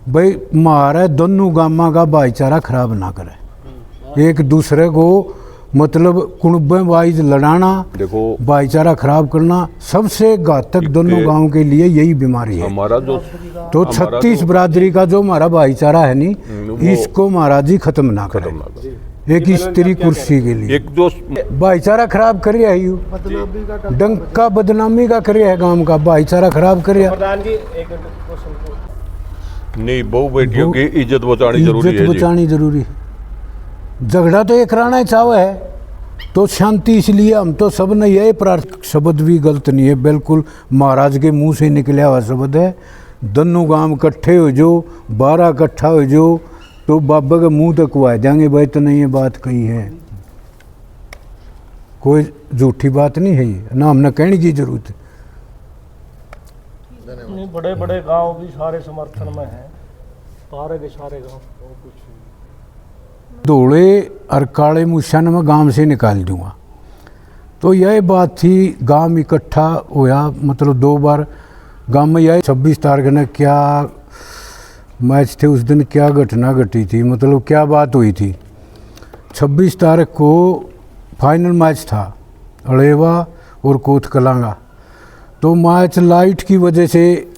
भाई मारे दोनों गामा का भाईचारा खराब ना करे, एक दूसरे को मतलब कुणबे वाइज लड़ाना, देखो भाईचारा खराब करना सबसे घातक दोनों गांव के लिए यही बीमारी है। हमारा जो तो 36 बरादरी का जो हमारा भाईचारा है नी, इसको महाराज जी खत्म ना करें। एक स्त्री कुर्सी के लिए एक जो भाईचारा खराब कर रहा है, डंका बदनामी का कर रहा है, गांव का भाईचारा खराब कर रहा प्रधान जी एक क्वेश्चन नहीं, बहु बेटियों की इज्जत बचानी जरूरी है, इज्जत बचानी जरूरी है। झगड़ा तो एक राणा चाव है तो शांति, इसलिए हम तो सब ने यही प्रार्थना, शब्द भी गलत नहीं है, बिल्कुल महाराज के मुंह से निकला हुआ शब्द है। दोनों गांव इकट्ठे हो जो, 12 इकट्ठा हो जो, तो बाबा के मुंह तक आ जाएंगे भाई तो नहीं ये बात कही है, कोई झूठी बात नहीं है ये, ना हमने कहने की जरूरत है। बड़े बड़े गांव भी सारे समर्थन में हैं, सारे के सारे गांव धोले और काले मुशन में गांव से निकाल दूंगा। तो यह बात थी, गांव इकट्ठा होया, मतलब 2 बार गांव में यही 26 तारीख ने क्या मैच थे उस दिन, क्या घटना घटी थी, मतलब क्या बात हुई थी। 26 तारीख को फाइनल मैच था अड़ेवा और कोत कलांगा, तो मैच लाइट की वजह से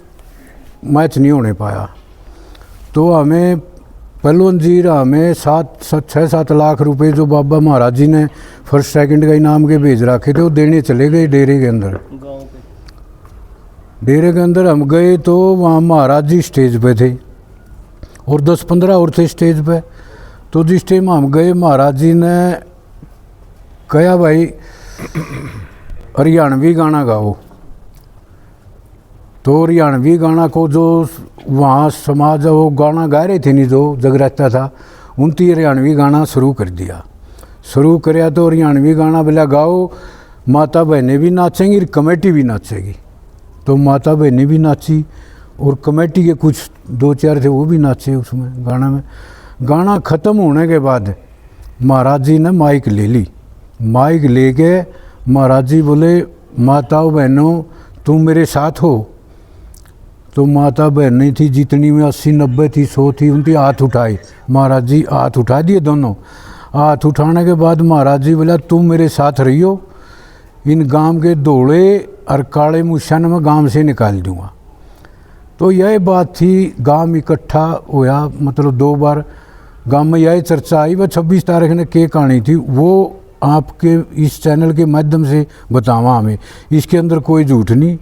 मैच नहीं होने पाया। तो हमें पहलवान जी हमें 6-7 लाख रुपए जो बाबा महाराज जी ने फर्स्ट सेकंड का इनाम के भेज रखे थे, वो देने चले गए डेरे के अंदर। डेरे के अंदर हम गए तो वहाँ महाराज जी स्टेज पे थे और 10-15 और थे स्टेज पे। तो जिस टाइम हम गए, महाराज जी ने कहा भाई हरियाणवी गाना गाओ। तो हरियाणवी गाना को जो वहाँ समाज वो गाना गा रहे थे नहीं, जो जगराता था, उनकी हरियाणवी गाना शुरू कर दिया। शुरू कराया तो हरियाणवी गाना बोला गाओ, माता बहनें भी नाचेंगी और कमेटी भी नाचेगी। तो माता बहनें भी नाची और कमेटी के कुछ 2-4 थे वो भी नाचे उसमें गाना में। गाना ख़त्म होने के बाद महाराज जी ने माइक ले ली। माइक लेके महाराज जी बोले माताओं बहनों तुम मेरे साथ हो। तो माता बहन नहीं थी, जितनी में 80-90 थी, 100 थी, उनकी हाथ उठाए। महाराज जी हाथ उठा दिए दोनों। हाथ उठाने के बाद महाराज जी बोला तुम मेरे साथ रहियो, इन गांव के धोले और काले मुशन में गांव से निकाल दूंगा। तो यह बात थी, गांव इकट्ठा होया, मतलब 2 बार गांव में यही चर्चा आई। वह 26 तारीख ने के कहानी थी वो आपके इस चैनल के माध्यम से बतावा हमें, इसके अंदर कोई झूठ नहीं।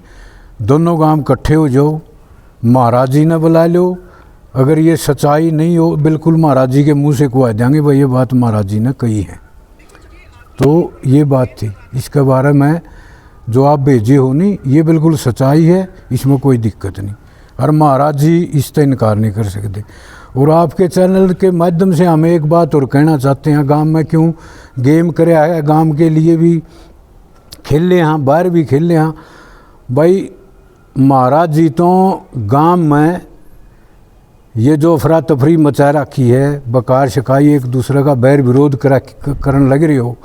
दोनों गांव इकट्ठे हो जाओ, महाराज जी ने बुला लो, अगर ये सच्चाई नहीं हो बिल्कुल महाराज जी के मुंह से कह देंगे भाई ये बात महाराज जी ने कही है। तो ये बात थी, इसके बारे में जो आप भेजे हो नहीं, ये बिल्कुल सच्चाई है, इसमें कोई दिक्कत नहीं, और महाराज जी इससे इनकार नहीं कर सकते। और आपके चैनल के माध्यम से हमें एक बात और कहना चाहते हैं, गांव में क्यों गेम करे है, गांव के लिए भी खेले हैं, बाहर भी खेले हैं। भाई महाराज जी तो गांव में ये जो अफरा तफरी मचा रखी है, बकार शिकाई, एक दूसरे का बैर विरोध करने लग रहे हो,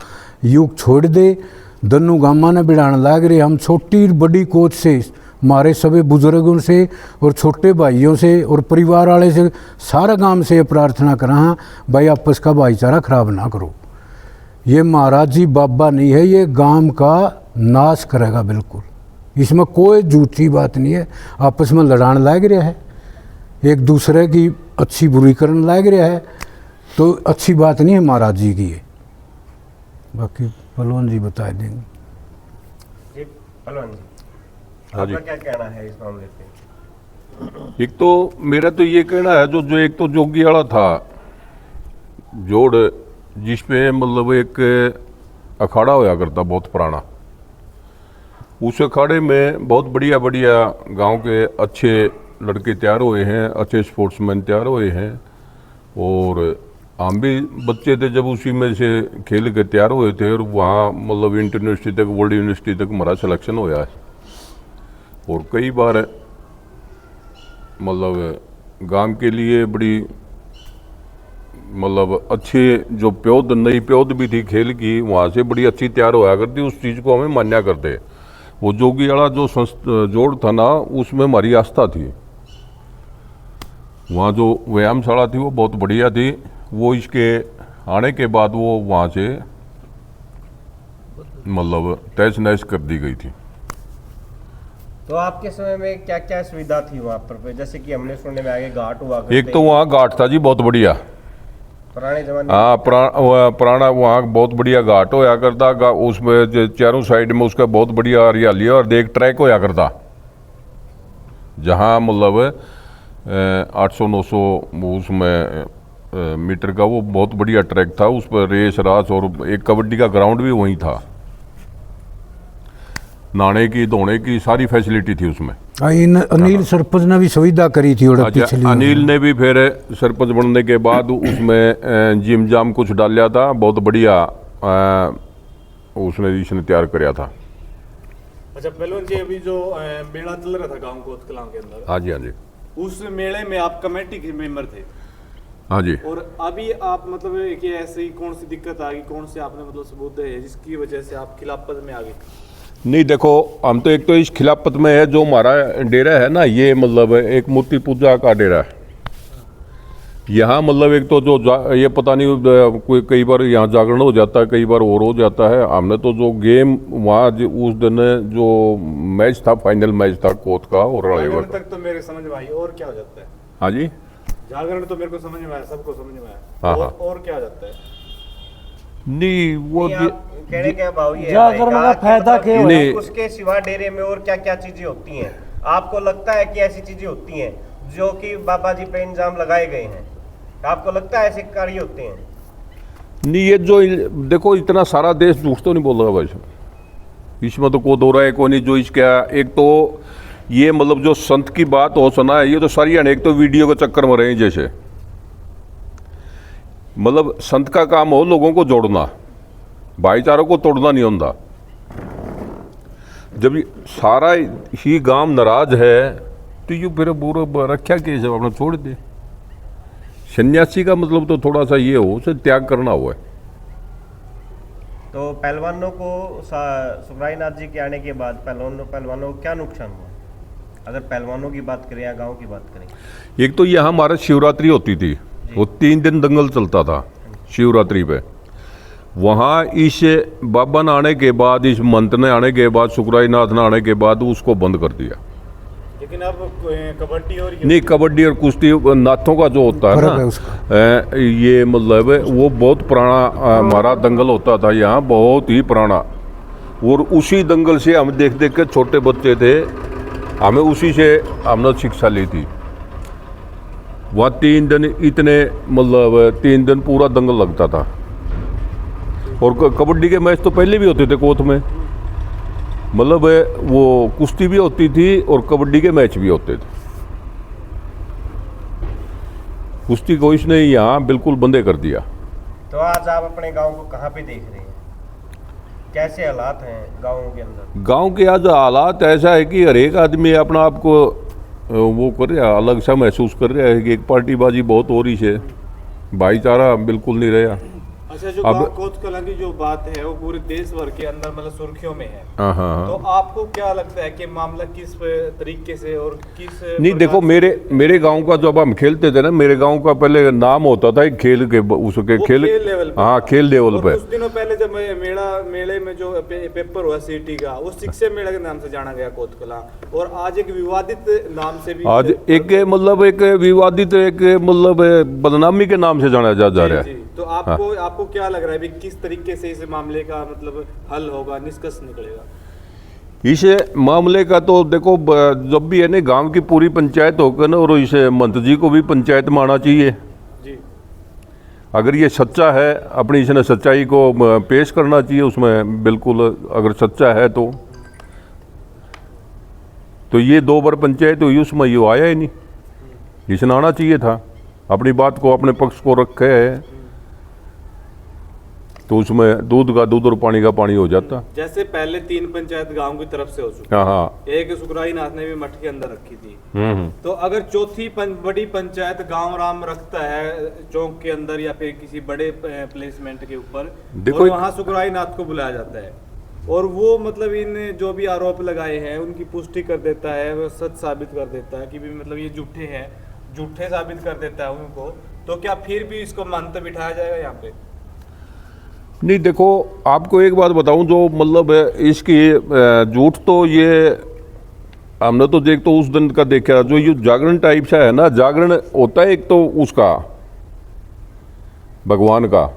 युग छोड़ दे, दोनों गांव ने बिड़ाने लग रहे। हम छोटी बड़ी कोच से, हमारे सभी बुजुर्गों से और छोटे भाइयों से और परिवार वाले से, सारा गांव से प्रार्थना करा हाँ भाई आपस का भाईचारा खराब ना करो। ये महाराज जी बाबा नहीं है, ये गांव का नाश करेगा बिल्कुल, इसमें कोई झूठी बात नहीं है। आपस में लड़ाने लग रहा है, एक दूसरे की अच्छी बुरी करने लग रहा है, तो अच्छी बात नहीं है महाराज जी की। बाकी पहलवान जी बता देंगे। पहलवान जी हाँ जी, आपका क्या कहना है इस मामले पे? एक तो मेरा तो ये कहना है, जो एक तो जोगी वाला था जोड़, जिसमें मतलब एक अखाड़ा होया करता बहुत पुराना, उस अखाड़े में बहुत बढ़िया बढ़िया गांव के अच्छे लड़के तैयार हुए हैं, अच्छे स्पोर्ट्समैन तैयार हुए हैं। और हम भी बच्चे थे जब उसी में से खेल के तैयार हुए थे, और वहाँ मतलब इंटर यूनिवर्सिटी तक, वर्ल्ड यूनिवर्सिटी तक हमारा सिलेक्शन होया है। और कई बार मतलब गांव के लिए बड़ी मतलब अच्छे जो प्योद, नई प्योद भी थी खेल की, वहाँ से बड़ी अच्छी तैयार होया करती, उस चीज़ को हमें मान्या करते। वो जोगी वाला जो जोड़ था ना, उसमें हमारी आस्था थी। वहाँ जो व्यायामशाला थी वो बहुत बढ़िया थी। वो इसके आने के बाद वो वहाँ से मतलब तहस नहस कर दी गई थी। तो आपके समय में क्या क्या सुविधा थी वहाँ पर? जैसे कि हमने सुनने में आगे घाट हुआ करते एक तो वहाँ घाट था जी बहुत बढ़िया। पुराने जमाने हाँ, पुराना वहाँ बहुत बढ़िया घाट होया करता। उसमें चारों साइड में उसका बहुत बढ़िया हरियाली और एक ट्रैक होया करता, जहाँ मतलब 800-900 उसमें मीटर का वो बहुत बढ़िया ट्रैक था। उस पर रेस रास और एक कबड्डी का ग्राउंड भी वहीं था। नहाने की धोने की सारी फैसिलिटी थी उसमें। अनिल सरपंच ने भी सुविधा करी थी। और अच्छा, अनिल ने भी फिर सरपंच बनने के बाद उसमें जिम जाम कुछ डालिया था, बहुत बढ़िया उसने इसने तैयार कराया था। अच्छा पहलवान जी, अभी जो मेला चल रहा था गांव कोतकलां के अंदर, हाँ जी, हाँ जी, उस मेले में आप कमेटी के मेंबर थे। हाँ जी। और अभी आप मतलब कि ऐसी कौन सी दिक्कत आ गई, कौन से आपने मतलब सबूत है जिसकी वजह से आप खिलाफत में आ गए? नहीं देखो, हम तो एक तो इस खिलाफत में है जो हमारा डेरा है ना, ये मतलब एक मूर्ति पूजा का डेरा है। यहाँ मतलब एक तो जो ये पता नहीं कोई कई बार यहाँ जागरण हो जाता है, कई बार और हो जाता है। हमने तो जो गेम वहाँ उस दिन जो मैच था, फाइनल मैच था कोत का और रायगढ़ जागरण तक तो मेरे समझ में आई, और क्या हो जाता है? हाँ जी, जागरण तो मेरे को समझ में आया, सबको समझ में आया। हाँ, और क्या हो जाता है? नहीं वो कहने का भाव ये है जागरण का फायदा क्या है? नहीं। उसके सिवा डेरे में और क्या क्या चीजें होती हैं? आपको लगता है कि ऐसी चीजें होती हैं जो कि बाबा जी पे इंजाम लगाए गए हैं? आपको लगता है ऐसे कार्य होते हैं? नहीं, ये जो देखो इतना सारा देश झूठ तो नहीं बोल रहा भाई, इसमें तो कोई दो रहा है कोई नहीं। जो इसका एक तो ये मतलब जो संत की बात हो सुना है, ये तो सारी एक तो वीडियो के चक्कर में रहे। जैसे मतलब संत का काम हो लोगों को जोड़ना, भाईचारों को तोड़ना नहीं होता। जब ये सारा ही गांव नाराज है तो ये फिर बुरा रखा के सब अपना छोड़ दे। सन्यासी का मतलब तो थोड़ा सा ये हो, उसे त्याग करना हुआ है। तो पहलवानों को सुखराई नाथ जी के आने के बाद पहलवानों को क्या नुकसान हुआ, अगर पहलवानों की बात करें या गांव की बात करें? एक तो यहाँ हमारा शिवरात्रि होती थी, वो 3 दिन दंगल चलता था शिवरात्रि पे। वहाँ इस बाबा ने आने के बाद, इस मंत्र ने आने के बाद, सुखराई नाथ ने आने के बाद उसको बंद कर दिया। लेकिन अब कबड्डी और नहीं, कबड्डी और कुश्ती नाथों का जो होता है फर्क है ना, उसका। ये मतलब वो बहुत पुराना हमारा दंगल होता था यहाँ, बहुत ही पुराना। और उसी दंगल से हम देख देख के छोटे बच्चे थे, हमें उसी से हमने शिक्षा ली थी। वहाँ 3 दिन इतने मतलब 3 दिन पूरा दंगल लगता था। और कबड्डी के मैच तो पहले भी होते थे कोत में, मतलब वो कुश्ती भी होती थी और कबड्डी के मैच भी होते थे। कुश्ती को इसने यहाँ बिल्कुल बंदे कर दिया। तो आज आप अपने गांव को कहाँ पे देख रहे हैं? कैसे हालात हैं गाँव के अंदर? गांव के आज हालात ऐसा है कि हर एक आदमी अपना आप को वो कर रहा है, अलग सा महसूस कर रहा है कि एक पार्टीबाजी बहुत हो रही है, भाईचारा बिल्कुल नहीं रहा। अच्छा, जो अब- गांव कोतकलां की जो बात है वो पूरे देश भर के अंदर मतलब सुर्खियों में है। हाँ हाँ तो आपको क्या लगता है कि मामला किस तरीके से और किस नहीं देखो, मेरे गांव का जब हम खेलते थे ना, मेरे गांव का पहले नाम होता था एक खेल के उसके वो खेल, खेल लेवल पे। हाँ खेल लेवल और पे। कुछ दिनों पहले जब मेले में जो पेपर हुआ सिटी का, वो शिक्षे मेला के नाम से जाना गया कोतकलां, और आज एक विवादित नाम से भी आज एक मतलब एक विवादित एक मतलब बदनामी के नाम से जाना जा रहा जी, है। जी। तो आपको क्या लग रहा है भी किस तरीके से इस मामले का मतलब हल होगा, निष्कर्ष निकलेगा? इस मामले का तो देखो, जब भी है ना गांव की पूरी पंचायत होकर ना, और इस मंत्री जी को भी पंचायत में आना चाहिए। जी, अगर ये सच्चा है, अपनी इसने सच्चाई को पेश करना चाहिए उसमें, बिल्कुल अगर सच्चा है तो ये 2 बार पंचायत हुई, उसमें ये आया ही नहीं। इसने आना चाहिए था, अपनी बात को, अपने पक्ष को रखे है तो उसमें दूध का दूध और पानी का पानी हो जाता। जैसे पहले 3 पंचायत गांव की तरफ से हो चुकी, हाँ हाँ, एक सुखराई नाथ ने भी मठ के अंदर रखी थी। हम्म। तो अगर चौथी बड़ी पंचायत गांव राम रखता है चौक के अंदर या फिर किसी बड़े प्लेसमेंट के ऊपर, देखो और वहां सुखराई नाथ को बुलाया जाता है, और वो मतलब इन जो भी आरोप लगाए हैं उनकी पुष्टि कर देता है, वो सच साबित कर देता है कि भी मतलब ये झूठे हैं, झूठे साबित कर देता है उनको, तो क्या फिर भी इसको मानते बिठाया जाएगा यहाँ पे? नहीं देखो, आपको एक बात बताऊं, जो मतलब इसकी झूठ तो ये हमने तो देख तो उस दिन का देखा, जो ये जागरण टाइप सा है ना, जागरण होता है एक तो उसका भगवान का,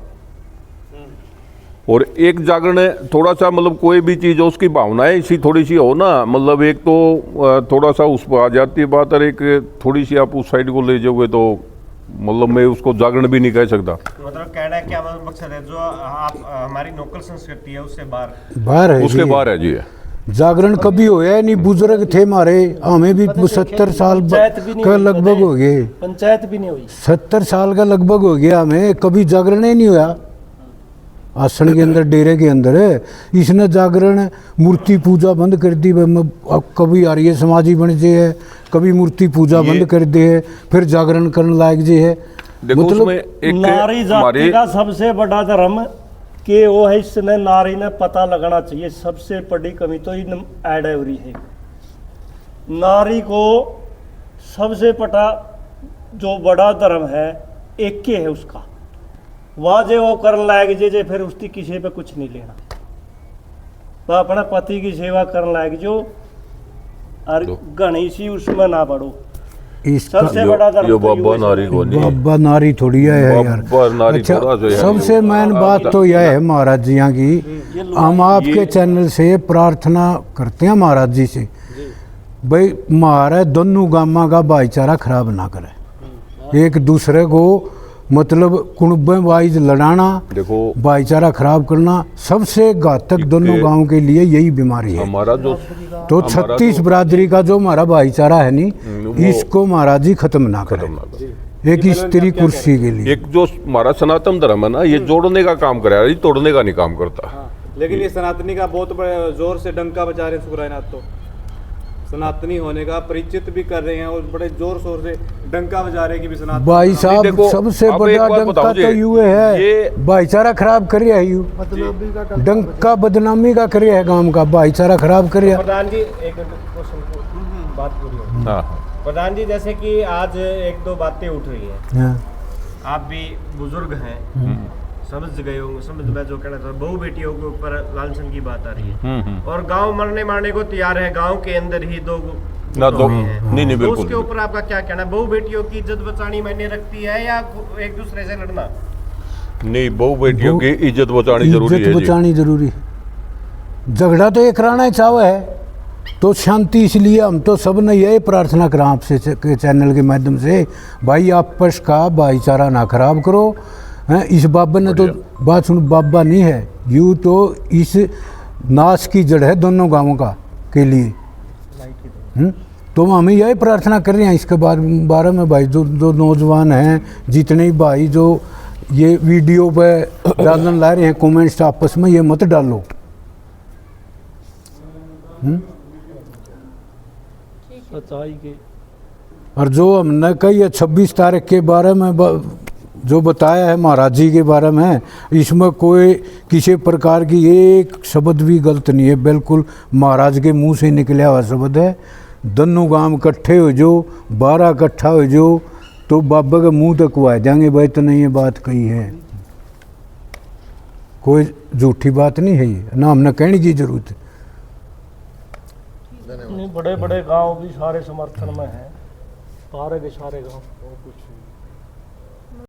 और एक जागरण है थोड़ा सा मतलब कोई भी चीज़ हो उसकी भावनाएं इसी थोड़ी सी हो ना, मतलब एक तो थोड़ा सा उस पर आ जाती है बात, और एक थोड़ी सी आप उस साइड को ले जाओगे तो मतलब मैं उसको जागरण भी नहीं कह सकता। मतलब कहना क्या मकसद है, जो आप हमारी लोकल संस्कृति है उससे बाहर बाहर है उसके जी। बाहर है जी। जागरण कभी होया नहीं, बुजुर्ग थे हमारे, हमें भी 70 साल पंचायत भी नहीं का हुई, लगभग हो गए, पंचायत भी नहीं हुई। 70 साल का लगभग हो गया, हमें कभी जागरण ही नहीं हुआ। आसन के अंदर, डेरे के अंदर इसने जागरण मूर्ति पूजा बंद कर दी। अब कभी आर्य समाजी बन जे है, कभी मूर्ति पूजा बंद कर दे है, फिर जागरण करने लायक जे है। देखो उसमें एक नारी जाति हमारे का सबसे बड़ा धर्म कि वो है, इसने नारी ने पता लगाना चाहिए। सबसे बड़ी कमी तो इन ऐड है हो रही है। नारी को सबसे पटा जो बड़ा धर्म है एक के है उसका, वह जे वो कर लायक जे फिर उसकी किसी पे कुछ नहीं लेना, वह अपना पति की सेवा करने लायक जो, और घनी सी उसमें ना बढ़ो। इसका सबसे बड़ा धर्म यो तो बाबा ये है। नारी को नहीं, बाबा नारी थोड़ी है यार। बाबा नारी अच्छा, थोड़ा सा है। सबसे मेन बात तो यह है महाराज जी यहाँ की, हम आपके चैनल से प्रार्थना करते हैं महाराज जी से, भाई हमारा दोनों गामा का भाईचारा खराब ना करे, एक दूसरे को मतलब कुणबे वाइज लड़ाना, देखो भाईचारा खराब करना सबसे घातक दोनों गांव के लिए यही बीमारी है। हमारा जो तो हमारा 36 बरादरी का जो हमारा भाईचारा है नी, वो इसको महाराज जी खत्म ना करें, एक स्त्री कुर्सी के लिए। एक जो हमारा सनातन धर्म है ना, ये जोड़ने का काम करे, ये तोड़ने का नहीं काम करता। हाँ, लेकिन ये सनातनी का बहुत बड़े जोर से डंका बजा रहे हैं सुखरायनाथ, तो सनातनी होने का परिचित भी कर रहे हैं और बड़े जोर शोर से डंका बजा रहे हैं कि भी सनातन। भाई साहब देखो, सबसे अब एक बड़ा बात डंका बताओ तो जी, यूं है, ये भाईचारा खराब कर रहा है, यू डंका बदनामी का कर रहा है, गांव का भाईचारा खराब कर रहा है। प्रधान जी एक क्वेश्चन बात पूरी हो। हाँ, प्रधान जी जैसे कि आज एक दो बातें उठ रही हैं, हाँ, आप भी बुजुर्ग हैं, समझ गए होंगे, समझ मैं जो कहना था, बहु बेटियों के ऊपर लालसन की बात आ रही है, और गांव मरने मारने को तैयार है, गांव के अंदर ही दो ना दो हैं। नहीं नहीं तो बिल्कुल उसके ऊपर आपका क्या कहना है? बहु बेटियों की इज्जत बचानी मायने रखती है या एक दूसरे से लड़ना? नहीं, बहु बेटियों की इज्जत बचानी जरूरी इज्जत है जी। बचानी जरूरी है। झगड़ा तो एक राना चाव है तो शांति, इसलिए हम तो सब ने यही प्रार्थना करा आपसे के चैनल के माध्यम से, भाई आपस का भाईचारा ना खराब करो। हैं, इस बाबा ने तो बात सुन, बाबा नहीं है यूँ तो इस नाश की जड़ है दोनों गांवों का के लिए। तो हमें यही प्रार्थना कर रहे हैं इसके बारे में, भाई जो नौजवान हैं, जितने ही भाई जो ये वीडियो पे डालने ला रहे हैं कमेंट्स आपस में, ये मत डालो। सच्चाई के और जो हमने कही है 26 तारीख के बारे में जो बताया है महाराज जी के बारे में, इसमें कोई किसी प्रकार की एक शब्द भी गलत नहीं है, बिल्कुल महाराज के मुंह से निकला हुआ शब्द है। दोनों गांव इकट्ठे हो जो, 12 इकट्ठा हो जो, तो बाबा के मुंह तक आ जाएंगे, भाई तो नहीं ये बात कही है, कोई झूठी बात नहीं है ये, ना हमने कहने की जरूरत है। नहीं, बड़े बड़े गांव भी सारे समर्थन में हैं, सारे के सारे गांव।